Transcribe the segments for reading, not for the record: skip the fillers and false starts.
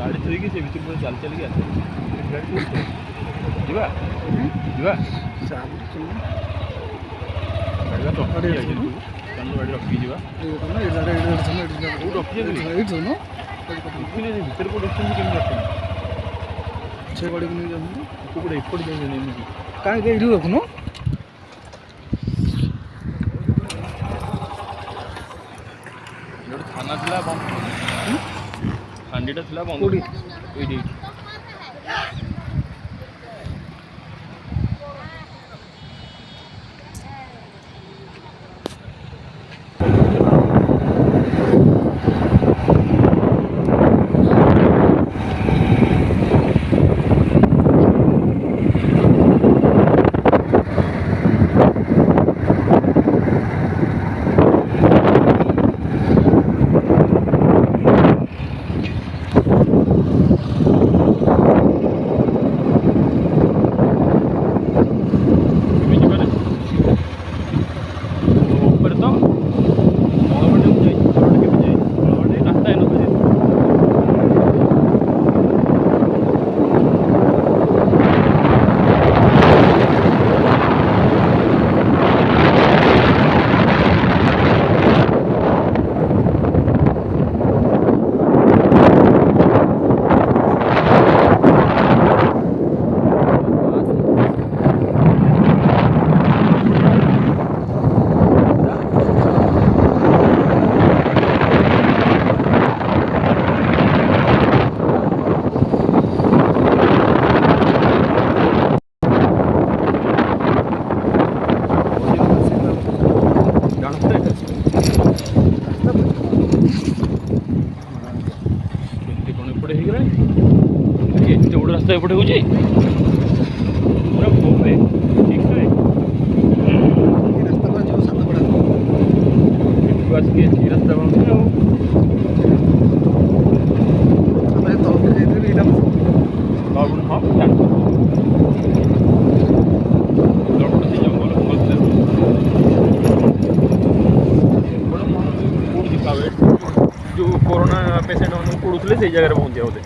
ଗାଡ଼ି ଥୋଇକି ସେ ଭିତରୁ ପୁରା ଚାଲି ଚାଲିକି ଆସିବ ଗାଡ଼ି ଥୋଇକି ଯିବା ଯିବା ଗାଡ଼ି ରଖି ଯାଇଛୁ ଚାଲୁ ଗାଡ଼ି ରଖିକି ଯିବା ରଖିଛନ୍ତି ଭିତରେ କେଉଁଠି ରଖିଛନ୍ତି କେମିତି ରଖୁଛନ୍ତି ସେ ଗାଡ଼ିକୁ ନେଇ ଯାଉଛନ୍ତି କୋଉପଟେ ଏପଟେ ଯାଉଛନ୍ତି ଏମିତି କାହିଁକି ଏଇଠି ରଖୁନ ଗୋଟେ ଥାନା ଥିଲା ବନ୍ଦ ହାଣ୍ଡିଟା ଥିଲା ବନ୍ଦ ଏଇଠି ଏତେ ବଡ଼ ରାସ୍ତା ଏପଟେ ହେଉଛି ପୁରା ଫୋନରେ ଠିକ୍ ସେ ଏଠୁ ଆସିକି ଏଠି ରାସ୍ତା ବାଣୁଛି ଆଉ ହଁ ଜାଣିଛୁ ସେ ଜଙ୍ଗଲ କୋଉଠି ଯିବା ଯେଉଁ କରୋନା ପେସେଣ୍ଟ ମାନଙ୍କୁ ପଡ଼ୁଥିଲେ ସେଇ ଜାଗାରେ ପହଞ୍ଚିବା ବୋଧେ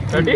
ସେଠି